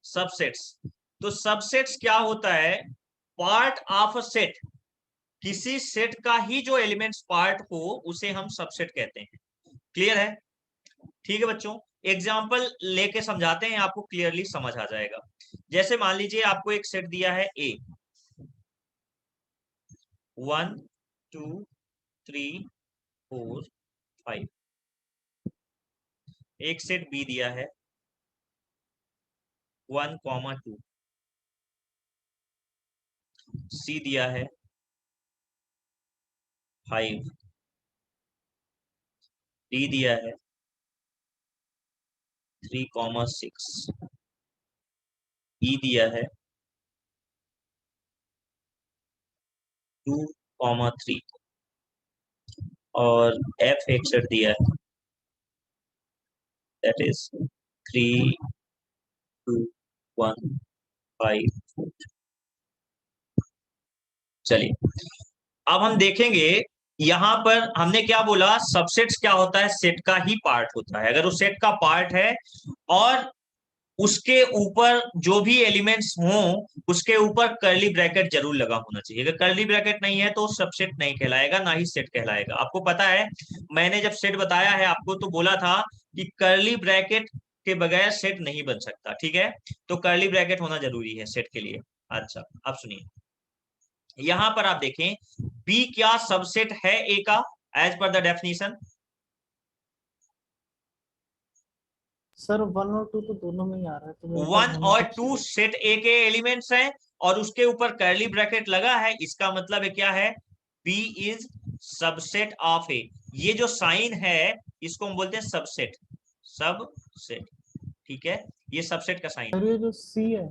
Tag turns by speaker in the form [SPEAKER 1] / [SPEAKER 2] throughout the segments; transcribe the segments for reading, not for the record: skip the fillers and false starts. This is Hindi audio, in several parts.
[SPEAKER 1] सबसेट्स। तो सबसेट्स क्या होता है? पार्ट ऑफ अ सेट, किसी सेट का ही जो एलिमेंट्स पार्ट हो उसे हम सबसेट कहते हैं। क्लियर है? ठीक है बच्चों, एग्जाम्पल लेके समझाते हैं, आपको क्लियरली समझ आ जाएगा। जैसे मान लीजिए आपको एक सेट दिया है ए, 1 2 3 4 5। एक सेट बी दिया है 1, 2। सी दिया है 5। डी दिया है 3, 6। ई दिया है 2, 3 और एफ एक सेट दिया है, दैट इज 3, 2, 1, 5। चलिए अब हम देखेंगे, यहां पर हमने क्या बोला, सबसेट्स क्या होता है? सेट का ही पार्ट होता है। अगर वो सेट का पार्ट है और उसके ऊपर जो भी एलिमेंट्स हों उसके ऊपर कर्ली ब्रैकेट जरूर लगा होना चाहिए। अगर कर्ली ब्रैकेट नहीं है तो सबसेट नहीं कहलाएगा, ना ही सेट कहलाएगा। आपको पता है मैंने जब सेट बताया है आपको तो बोला था कि कर्ली ब्रैकेट के बगैर सेट नहीं बन सकता। ठीक है, तो कर्ली ब्रैकेट होना जरूरी है सेट के लिए। अच्छा अब सुनिए, यहां पर आप देखें बी क्या सबसेट है ए का as per the definition?
[SPEAKER 2] Sir 1 और 2 तो दोनों में ही आ रहा है, तो मेरे
[SPEAKER 1] 1
[SPEAKER 2] ख्याल होना
[SPEAKER 1] और
[SPEAKER 2] तो
[SPEAKER 1] 2
[SPEAKER 2] चाहिए।
[SPEAKER 1] सेट ए के एलिमेंट्स हैं और उसके ऊपर कर्ली ब्रैकेट लगा है, इसका मतलब है क्या है? B is subset of A. ये जो साइन है इसको हम बोलते हैं सबसेट, सबसेट। ठीक है, ये सबसेट का साइन
[SPEAKER 2] सर
[SPEAKER 1] है।
[SPEAKER 2] ये जो सी है,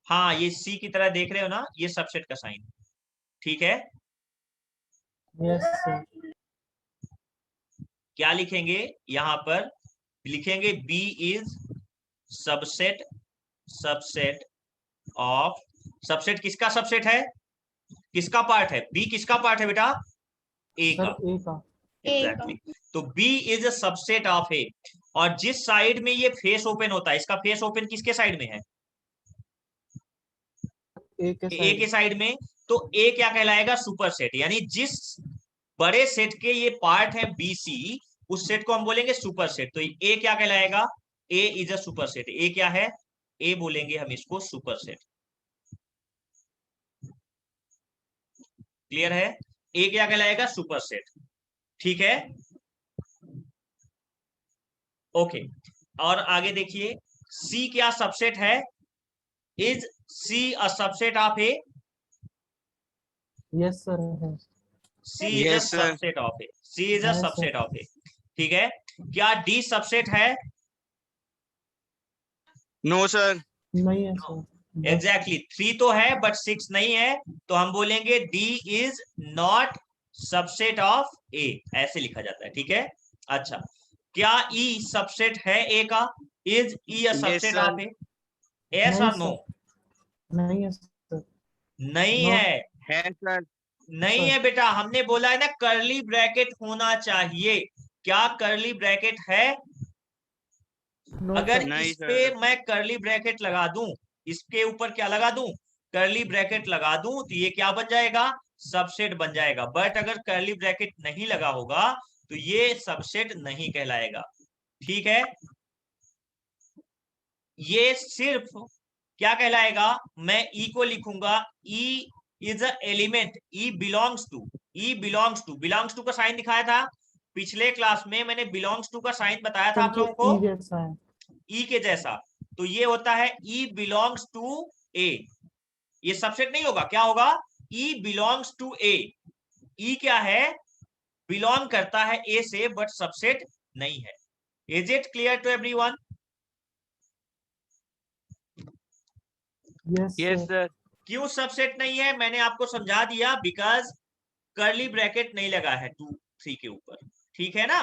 [SPEAKER 1] हाँ ये सी की तरह देख रहे हो ना, ये सबसेट का साइन। ठीक है,
[SPEAKER 2] यस सर।
[SPEAKER 1] क्या लिखेंगे यहां पर? लिखेंगे B is subset, subset of. Subset किसका सबसेट है? किसका पार्ट है? बी किसका पार्ट है बेटा? ए
[SPEAKER 2] सर
[SPEAKER 1] का।
[SPEAKER 2] ए का।
[SPEAKER 1] एग्जैक्टली तो B is a subset of A. और जिस साइड में ये फेस ओपन होता है, इसका फेस ओपन किसके साइड में है?
[SPEAKER 2] ए के
[SPEAKER 1] ए के
[SPEAKER 2] साइड।
[SPEAKER 1] साइड में। तो ए क्या कहलाएगा? Super set. यानी जिस बड़े सेट के ये पार्ट है बी सी, उस सेट को हम बोलेंगे सुपर सेट। तो ए क्या कहलाएगा? ए इज अ सुपर सेट। ए क्या है? ए बोलेंगे हम इसको सुपर सेट। क्लियर है? ए क्या कहलाएगा? Super set. ठीक है, ओके। और आगे देखिए, सी क्या सबसेट है? Is C a subset of A?
[SPEAKER 2] Yes sir है।
[SPEAKER 1] C is a
[SPEAKER 3] yes sir.
[SPEAKER 1] Subset of A. C is a
[SPEAKER 2] है
[SPEAKER 1] सबसेट
[SPEAKER 2] सर।
[SPEAKER 1] Of A. ठीक है, क्या डी सबसेट है?
[SPEAKER 3] No sir.
[SPEAKER 2] नहीं है सर। बस
[SPEAKER 1] एग्जैक्टली 3 तो है बट 6 नहीं है, तो हम बोलेंगे D is not subset of A, ऐसे लिखा जाता है। ठीक है, अच्छा क्या ई सबसेट है ए का? Is E a
[SPEAKER 3] yes
[SPEAKER 1] subset
[SPEAKER 3] sir.
[SPEAKER 1] Of A? Yes
[SPEAKER 2] नहीं
[SPEAKER 1] और नो?
[SPEAKER 2] सर। नहीं है सर।
[SPEAKER 1] नहीं
[SPEAKER 2] नो
[SPEAKER 1] है।
[SPEAKER 3] है सर।
[SPEAKER 1] नहीं
[SPEAKER 2] सर।
[SPEAKER 1] है बेटा, हमने बोला है ना कर्ली ब्रैकेट होना चाहिए। क्या कर्ली ब्रैकेट है?
[SPEAKER 2] नो
[SPEAKER 1] अगर
[SPEAKER 2] सर।
[SPEAKER 3] नहीं
[SPEAKER 1] इस पे
[SPEAKER 3] सर।
[SPEAKER 1] मैं कर्ली ब्रैकेट लगा दूं, इसके ऊपर क्या लगा दूं? कर्ली ब्रैकेट लगा दूं, तो ये क्या बन जाएगा? सबसेट बन जाएगा। बट अगर कर्ली ब्रैकेट नहीं लगा होगा तो ये सबसेट नहीं कहलाएगा। ठीक है, ये सिर्फ क्या कहलाएगा? मैं ई को लिखूंगा, E is a element, E belongs to. E belongs to, belongs to का साइन दिखाया था पिछले क्लास में, मैंने बिलोंग्स टू का साइन बताया था
[SPEAKER 2] सर
[SPEAKER 1] आप
[SPEAKER 2] जो
[SPEAKER 1] लोगों को,
[SPEAKER 2] ई जैसा है।
[SPEAKER 1] ई के जैसा। तो ये होता है ई बिलोंग्स टू ए। ये सबसेट नहीं होगा, क्या होगा? ई बिलोंग्स टू ए। ई क्या है? बिलोंग करता है ए से बट सबसेट नहीं है। Is it clear to everyone?
[SPEAKER 2] Yes
[SPEAKER 3] yes
[SPEAKER 2] sir.
[SPEAKER 3] Sir.
[SPEAKER 1] क्यों सबसेट नहीं है मैंने आपको समझा दिया, बिकॉज कर्ली ब्रैकेट नहीं लगा है 2 3 के ऊपर। ठीक है ना?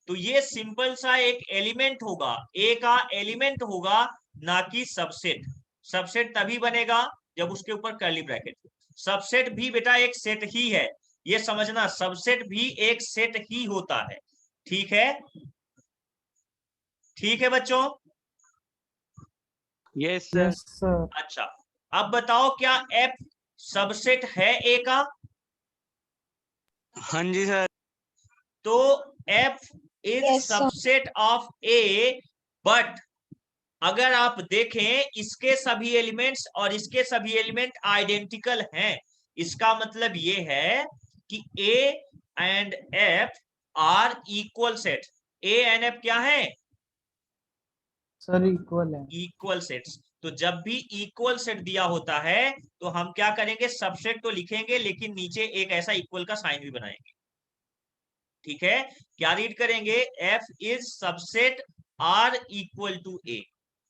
[SPEAKER 1] तो ये सिंपल सा एक एलिमेंट होगा, ए का एलिमेंट होगा, ना कि सबसेट। सबसेट तभी बनेगा जब उसके ऊपर कर्ली ब्रैकेट हो। सबसेट भी बेटा एक सेट ही है, ये समझना, सबसेट भी एक सेट ही होता है। ठीक है, ठीक है बच्चों?
[SPEAKER 3] Yes sir.
[SPEAKER 2] Yes sir.
[SPEAKER 1] अच्छा, अब बताओ क्या एफ सबसेट है ए का?
[SPEAKER 3] हाँ जी सर।
[SPEAKER 1] तो F is subset of A, but अगर आप देखें इसके सभी एलिमेंट्स और इसके सभी एलिमेंट आइडेंटिकल हैं, इसका मतलब ये है कि A and F R equal set. A and F क्या है?
[SPEAKER 2] सर इक्वल है।
[SPEAKER 1] Equal sets. तो जब भी इक्वल सेट दिया होता है तो हम क्या करेंगे, सबसेट तो लिखेंगे लेकिन नीचे एक ऐसा इक्वल का साइन भी बनाएंगे। ठीक है, क्या रीड करेंगे? F is subset or equal to A.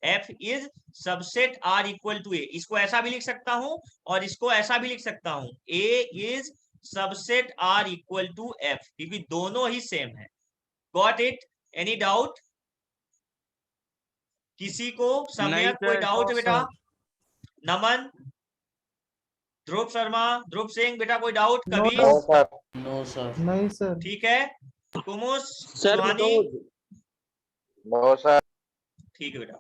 [SPEAKER 1] F is subset or equal to A. इसको ऐसा भी लिख सकता हूं और इसको ऐसा भी लिख सकता हूं, A is subset or equal to F, क्योंकि दोनों ही सेम है। Got it? Any doubt? किसी को
[SPEAKER 3] नहीं
[SPEAKER 1] सम्यक कोई
[SPEAKER 3] सर।
[SPEAKER 1] डाउट
[SPEAKER 2] नो
[SPEAKER 1] बेटा?
[SPEAKER 2] सर।
[SPEAKER 1] नमन, ध्रुव शर्मा, ध्रुव सिंह, बेटा कोई डाउट
[SPEAKER 2] नो
[SPEAKER 1] कभी?
[SPEAKER 2] डाउट।
[SPEAKER 4] No sir.
[SPEAKER 2] नहीं सर।
[SPEAKER 1] ठीक है, Kumus,
[SPEAKER 3] sir
[SPEAKER 1] Suhani,
[SPEAKER 3] Manoj.
[SPEAKER 4] No sir.
[SPEAKER 1] ठीक है बेटा।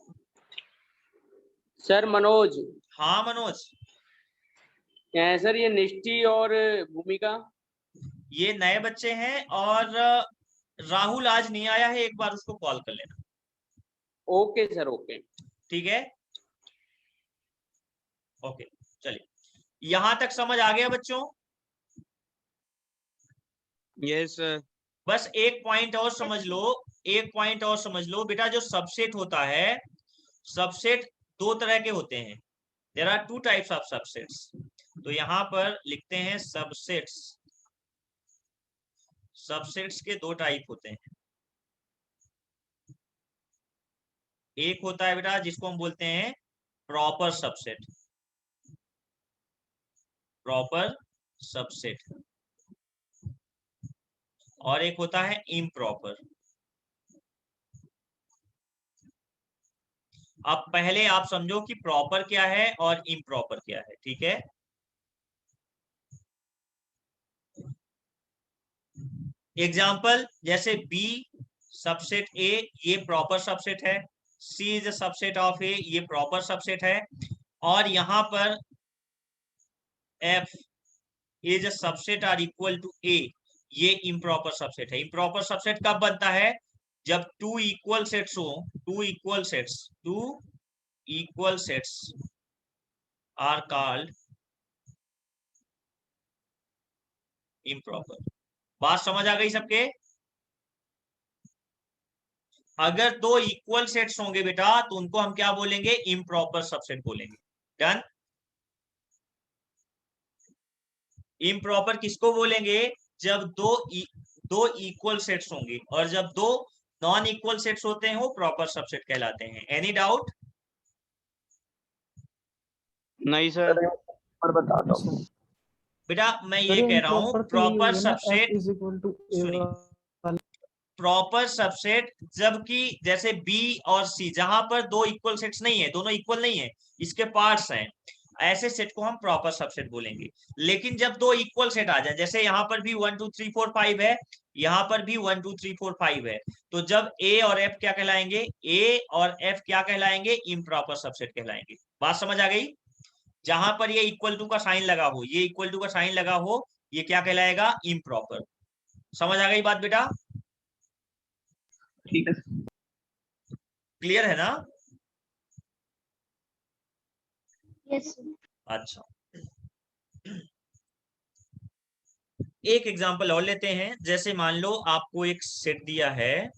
[SPEAKER 3] सर मनोज।
[SPEAKER 1] हाँ मनोज,
[SPEAKER 3] सर ये निष्ठी और भूमिका।
[SPEAKER 1] ये नए बच्चे हैं और राहुल आज नहीं आया है, एक बार उसको कॉल कर लेना।
[SPEAKER 3] Okay sir okay.
[SPEAKER 1] ठीक है, ओके, चलिए यहां तक समझ आ गया बच्चों?
[SPEAKER 3] Yes sir.
[SPEAKER 1] बस एक पॉइंट और समझ लो, एक पॉइंट और समझ लो बेटा। जो सबसेट होता है, सबसेट दो तरह के होते हैं। There are two types of subsets. तो यहां पर लिखते हैं सबसेट्स। सबसेट्स के दो टाइप होते हैं। एक होता है बेटा जिसको हम बोलते हैं प्रॉपर सबसेट, प्रॉपर सबसेट, और एक होता है इम्प्रॉपर। अब पहले आप समझो कि प्रॉपर क्या है और इम्प्रॉपर क्या है। ठीक है, एग्जाम्पल जैसे बी सबसेट ए, ये प्रॉपर सबसेट है। C is subset of A, ये प्रॉपर सबसेट है। और यहां पर F is subset or equal to A, ये इम्प्रॉपर सबसेट है। इम्प्रॉपर सबसेट कब बनता है? जब टू इक्वल सेट्स हो, two equal sets, two equal sets are called improper. बात समझ आ गई सबके? अगर दो इक्वल सेट्स होंगे बेटा तो उनको हम क्या बोलेंगे? इम्प्रॉपर सबसेट बोलेंगे। डन? इम्प्रॉपर किसको बोलेंगे? जब दो इक्वल सेट्स होंगे, और जब दो नॉन इक्वल सेट्स होते हैं वो प्रॉपर सबसेट कहलाते हैं। Any doubt?
[SPEAKER 3] नहीं सर।
[SPEAKER 4] और बता दो।
[SPEAKER 1] बेटा मैं
[SPEAKER 2] सर
[SPEAKER 1] ये कह रहा हूं
[SPEAKER 2] इम्प्रॉपर तो ये
[SPEAKER 1] प्रॉपर
[SPEAKER 2] हुई है ना,
[SPEAKER 1] subset.
[SPEAKER 2] F is equal to A.
[SPEAKER 1] सुनिए, प्रॉपर सबसेट जबकि जैसे बी और सी, जहां पर दो इक्वल सेट्स नहीं है, दोनों इक्वल नहीं है, इसके पार्ट्स हैं, ऐसे सेट को हम प्रॉपर सबसेट बोलेंगे। लेकिन जब दो इक्वल सेट आ जाए, जैसे यहां पर भी 1 2 3 4 5 है, यहां पर भी 1 2 3 4 5 है, तो जब ए और एफ क्या कहलाएंगे? ए और एफ क्या कहलाएंगे? इम्प्रॉपर सबसेट कहलाएंगे। बात समझ आ गई? जहां पर ये इक्वल टू का साइन लगा हो, ये इक्वल टू का साइन लगा हो, ये क्या कहलाएगा? इम्प्रॉपर। समझ आ गई बात बेटा?
[SPEAKER 3] ठीक है।
[SPEAKER 1] क्लियर है ना?
[SPEAKER 5] यस।
[SPEAKER 1] अच्छा, एक एग्जांपल और लेते हैं। जैसे मान लो आपको एक सेट दिया है,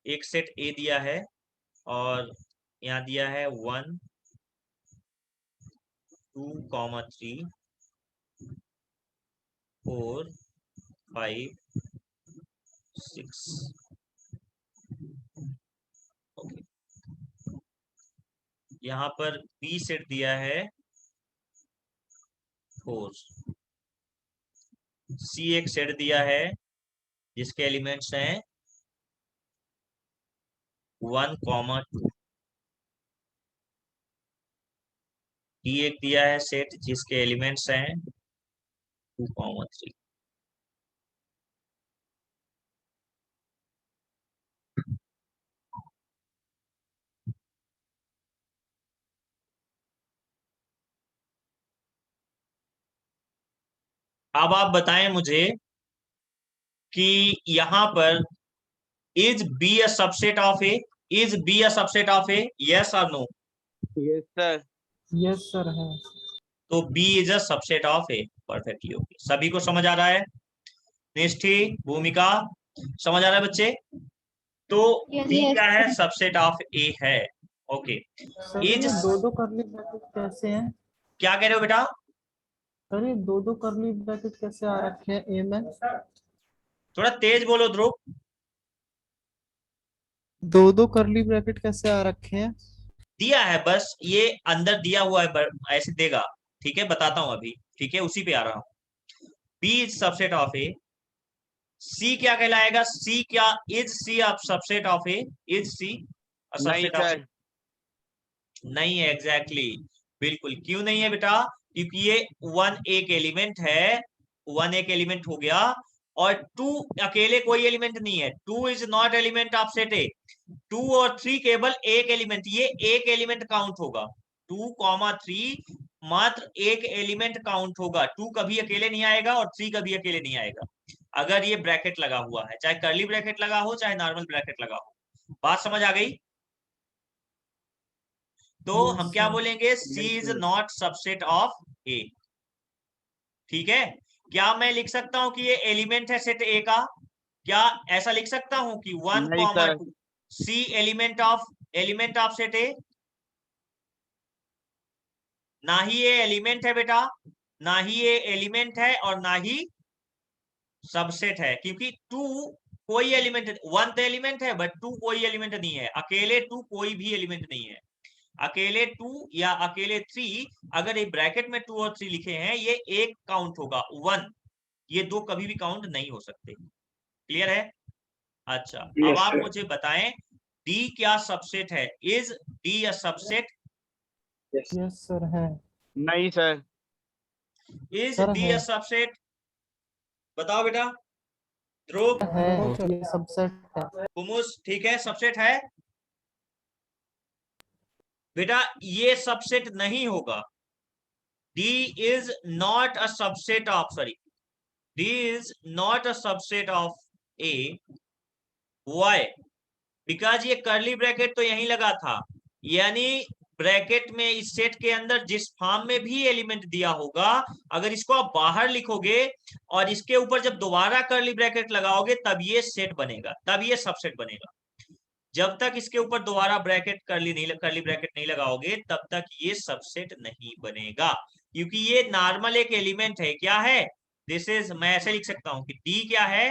[SPEAKER 1] एक सेट ए दिया है, और यहाँ दिया है 1 2 3 4 5 6। ओके, यहाँ पर बी सेट दिया है 4, सी एक सेट दिया है जिसके एलिमेंट्स हैं 1 2, डी एक दिया है सेट जिसके एलिमेंट्स हैं 2 3। अब आप बताएं मुझे कि यहां पर is B a subset of A, is B a subset of A, yes और no?
[SPEAKER 3] Yes sir.
[SPEAKER 2] Yes sir है।
[SPEAKER 1] तो B is a subset of A. Perfectly okay, सभी को समझ आ रहा है? निष्ठी, भूमिका, समझ आ रहा है बच्चे? तो
[SPEAKER 5] Yes,
[SPEAKER 1] बी
[SPEAKER 5] yes.
[SPEAKER 1] क्या है? सबसेट ऑफ ए है। ओके।
[SPEAKER 2] सर
[SPEAKER 1] इज,
[SPEAKER 2] ये दो दो करली ब्रैकेट कैसे हैं?
[SPEAKER 1] क्या कह रहे हो बेटा?
[SPEAKER 2] सर ये दो दो करली ब्रैकेट कैसे आ रखे हैं ए में?
[SPEAKER 1] थोड़ा तेज बोलो ध्रुव।
[SPEAKER 2] दो दो करली ब्रैकेट कैसे आ रखे हैं?
[SPEAKER 1] दिया है बस, ये अंदर दिया हुआ है, ऐसे देगा। ठीक है, बताता हूं अभी। ठीक है, उसी पे आ रहा हूं। B is subset of A. C क्या कहलाएगा? सी क्या? इज सी अब subset of A? Is C
[SPEAKER 3] नहीं
[SPEAKER 1] सबसेट ऑफ ए?
[SPEAKER 3] सर।
[SPEAKER 1] नहीं है, एग्जैक्टली बिल्कुल। क्यों नहीं है बेटा? क्योंकि ये वन एक एलिमेंट है, वन एक एलिमेंट हो गया, और टू अकेले कोई एलिमेंट नहीं है। Two is not element of set A. Two और थ्री केवल एक एलिमेंट, ये एक एलिमेंट काउंट होगा। 2, 3 मात्र एक एलिमेंट काउंट होगा। टू कभी अकेले नहीं आएगा और थ्री कभी अकेले नहीं आएगा, अगर ये ब्रैकेट लगा हुआ है, चाहे कर्ली ब्रैकेट लगा हो चाहे नॉर्मल ब्रैकेट लगा हो। बात समझ आ गई? तो
[SPEAKER 2] यस
[SPEAKER 1] हम क्या
[SPEAKER 2] सर।
[SPEAKER 1] बोलेंगे? सी is not subset of A. ठीक है? क्या मैं लिख सकता हूं कि ये एलिमेंट है सेट ए का? क्या ऐसा लिख सकता हूं कि वन
[SPEAKER 3] नहीं
[SPEAKER 1] comma
[SPEAKER 3] sir.
[SPEAKER 1] Two C element of set A? ना ही ये एलिमेंट है बेटा, ना ही ये एलिमेंट है और ना ही सबसेट है, क्योंकि टू कोई एलिमेंट, वन तो एलिमेंट है बट टू कोई एलिमेंट नहीं है। अकेले टू कोई भी एलिमेंट नहीं है। अकेले टू या अकेले थ्री, अगर एक ब्रैकेट में टू और थ्री लिखे हैं, ये एक काउंट होगा, वन। ये दो कभी भी काउंट नहीं हो सकते। क्लियर है? अच्छा, अब
[SPEAKER 4] यस
[SPEAKER 1] आप
[SPEAKER 4] सर।
[SPEAKER 1] मुझे बताएं, डी क्या सबसेट है? Is D a subset?
[SPEAKER 4] Yes
[SPEAKER 2] yes sir है।
[SPEAKER 3] नहीं सर।
[SPEAKER 1] इज
[SPEAKER 2] सर
[SPEAKER 1] डी
[SPEAKER 2] है।
[SPEAKER 1] A subset? बताओ बेटा। ध्रुव,
[SPEAKER 2] है ये सबसेट है।
[SPEAKER 1] कुमुस, ठीक है, सबसेट है बेटा। ये सबसेट नहीं होगा। D is not a subset of, sorry, D is not a subset of A. Why? Because ये कर्ली ब्रैकेट तो यहीं लगा था, यानी ब्रैकेट में इस सेट के अंदर जिस फॉर्म में भी एलिमेंट दिया होगा, अगर इसको आप बाहर लिखोगे और इसके ऊपर जब दोबारा कर्ली ब्रैकेट लगाओगे, तब ये सेट बनेगा, तब ये सबसेट बनेगा। जब तक इसके ऊपर दोबारा कर्ली ब्रैकेट नहीं लगाओगे, तब तक ये सबसेट नहीं बनेगा, क्योंकि ये नॉर्मल एक एलिमेंट है। क्या है? दिस इज, मैं ऐसे लिख सकता हूं कि डी क्या है?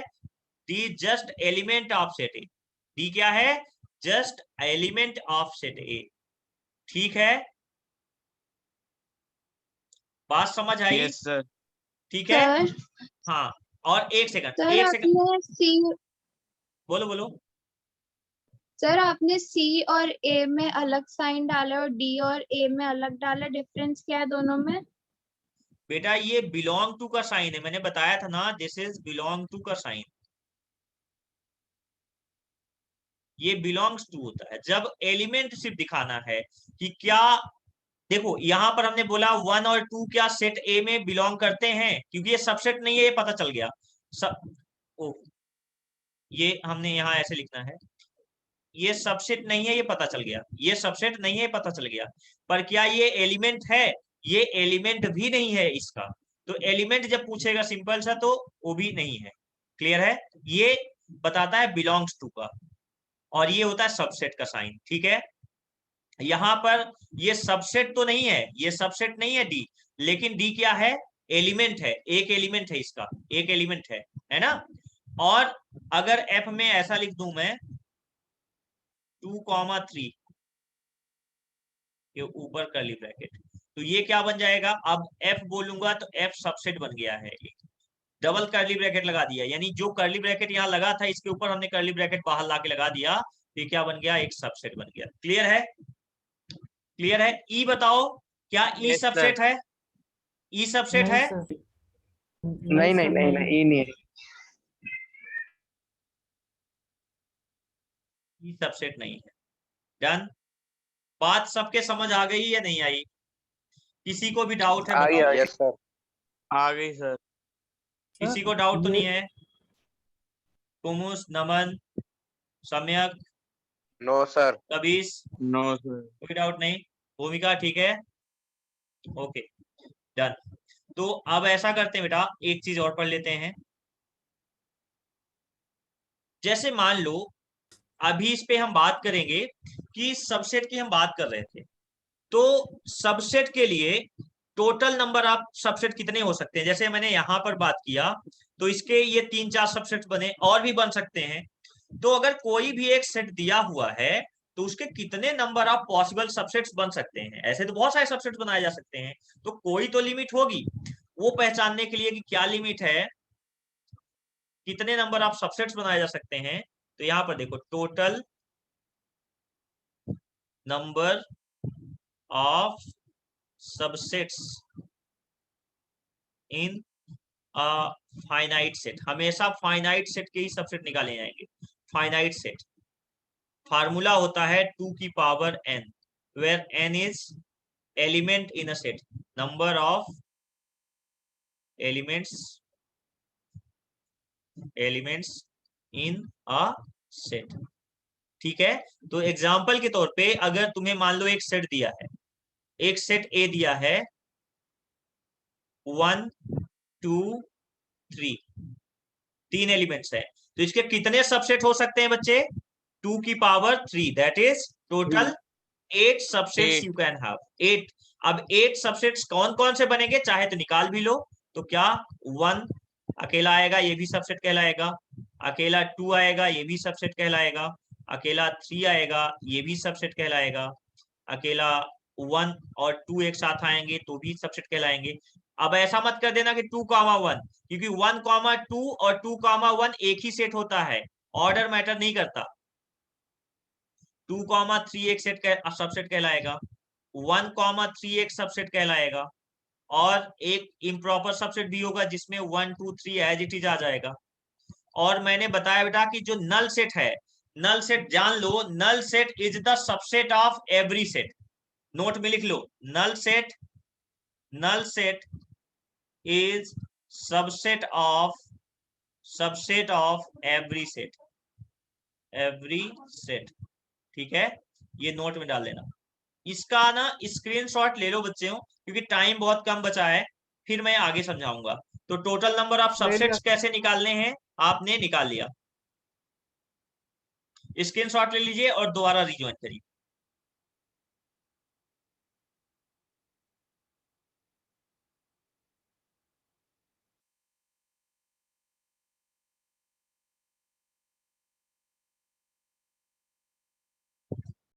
[SPEAKER 1] D just element of set A. D क्या है? जस्ट एलिमेंट ऑफ सेट ए। ठीक है, बात समझ आई?
[SPEAKER 3] Yes sir.
[SPEAKER 1] ठीक है।
[SPEAKER 5] सर
[SPEAKER 1] हाँ, और एक सेकंड,
[SPEAKER 5] सर
[SPEAKER 1] एक सेकंड,
[SPEAKER 5] आपने सी
[SPEAKER 1] बोलो बोलो।
[SPEAKER 5] सर आपने सी और ए में अलग साइन डाला और डी और ए में अलग डाला, डिफरेंस क्या है दोनों में?
[SPEAKER 1] बेटा ये बिलोंग टू का साइन है, मैंने बताया था ना, दिस इज बिलोंग टू का साइन। ये बिलोंग्स टू होता है जब एलिमेंट सिर्फ दिखाना है कि क्या। देखो यहां पर हमने बोला वन और टू क्या सेट ए में बिलोंग करते हैं, क्योंकि ये सबसेट नहीं है, ये पता चल गया। सब ओ, ये हमने यहां ऐसे लिखना है, ये सबसेट नहीं है, ये पता चल गया। ये सबसेट नहीं है, पता चल गया। पर क्या ये एलिमेंट है? ये एलिमेंट भी नहीं है इसका। तो एलिमेंट जब पूछेगा सिंपल सा, तो वो भी नहीं है। क्लियर है? ये बताता है बिलोंग्स टू का, और ये होता है सबसेट का साइन। ठीक है, यहां पर ये सबसेट तो नहीं है, ये सबसेट नहीं है डी, लेकिन डी क्या है? एलिमेंट है, एक एलिमेंट है इसका, एक एलिमेंट है ना। और अगर एफ में ऐसा लिख दूं मैं 2, 3 के ऊपर कर्ली ब्रैकेट, तो ये क्या बन जाएगा? अब एफ बोलूंगा तो एफ सबसेट बन गया है। डबल कर्ली ब्रैकेट लगा दिया, यानी जो कर्ली ब्रैकेट यहाँ लगा था, इसके ऊपर हमने कर्ली ब्रैकेट बाहर ला के लगा दिया, तो ये क्या बन गया? एक सबसेट बन गया। क्लियर है? क्लियर है? ई बताओ, क्या ई
[SPEAKER 3] यस सर।
[SPEAKER 1] सबसेट है? ई सबसेट
[SPEAKER 2] नहीं
[SPEAKER 1] है?
[SPEAKER 2] सर।
[SPEAKER 4] नहीं नहीं
[SPEAKER 2] सर,
[SPEAKER 4] नहीं नहीं ये नहीं है।
[SPEAKER 1] ई सबसेट नहीं है। डन। बात सबके समझ आ गई या नहीं आई? किसी को भी डाउट है
[SPEAKER 4] आ
[SPEAKER 1] बताओ।
[SPEAKER 4] गया यस सर।
[SPEAKER 3] आ गई सर।
[SPEAKER 1] किसी को डाउट तो
[SPEAKER 2] ये-
[SPEAKER 1] नहीं है? कुमुस, नमन, सम्यक,
[SPEAKER 4] नो सर।
[SPEAKER 1] कबीस,
[SPEAKER 3] नो सर।
[SPEAKER 1] कोई डाउट नहीं? भूमिका ठीक है? Okay, done. तो अब ऐसा करते हैं बेटा, एक चीज और पढ़ लेते हैं। जैसे मान लो अभी इस पे हम बात करेंगे कि सबसेट की हम बात कर रहे थे, तो सबसेट के लिए टोटल नंबर ऑफ सबसेट कितने हो सकते हैं? जैसे मैंने यहां पर बात किया तो इसके ये 3-4 सबसेट बने, और भी बन सकते हैं। तो अगर कोई भी एक सेट दिया हुआ है तो उसके कितने नंबर ऑफ पॉसिबल सबसेट्स बन सकते हैं? ऐसे तो बहुत सारे सबसेट्स बनाए जा सकते हैं, तो कोई तो लिमिट होगी। वो पहचानने के लिए कि क्या लिमिट है, कितने नंबर ऑफ सबसेट्स बनाए जा सकते हैं, तो यहां पर देखो, total number of subsets in finite set. हमेशा फाइनाइट सेट के ही सबसेट निकाले जाएंगे। फाइनाइट सेट फार्मूला होता है 2 की power n, where n is element in a set, number of elements in a set. ठीक है? तो एग्जांपल के तौर पे अगर तुम्हें मान लो एक सेट दिया है, एक सेट ए दिया है 1 2 3, 3 एलिमेंट्स है, तो इसके कितने सबसेट हो सकते हैं बच्चे? 2 की power 3, that is total 8 subsets you can have. 8। अब 8 सबसेट्स कौन कौन से बनेंगे चाहे तो निकाल भी लो। तो क्या 1 अकेला आएगा, ये भी सबसेट कहलाएगा। अकेला 2 आएगा, ये भी सबसेट कहलाएगा। अकेला 3 आएगा, ये भी सबसेट कहलाएगा। अकेला 1 और 2 एक साथ आएंगे तो भी सबसेट कहलाएंगे। अब ऐसा मत कर देना कि 2,1, क्योंकि 1,2 और 2,1 एक ही सेट होता है, ऑर्डर मैटर नहीं करता। 2,3 एक सेट सबसेट कहलाएगा, 1,3 एक सबसेट कहलाएगा, और एक इम्प्रॉपर सबसेट भी होगा जिसमें 1 2 3 एज इट इज आ जाएगा। और मैंने बताया बेटा कि जो नल सेट है, नल सेट जान लो, null set is the subset of every set. Note में लिख लो, null set is subset of every set. ठीक है? ये नोट में डाल लेना। इसका ना स्क्रीनशॉट ले लो बच्चों, क्योंकि टाइम बहुत कम बचा है, फिर मैं आगे समझाऊंगा। तो टोटल नंबर ऑफ सबसेट्स कैसे निकालने हैं, आपने निकाल लिया, स्क्रीनशॉट ले लीजिए और दोबारा रिज्वाइन करिए।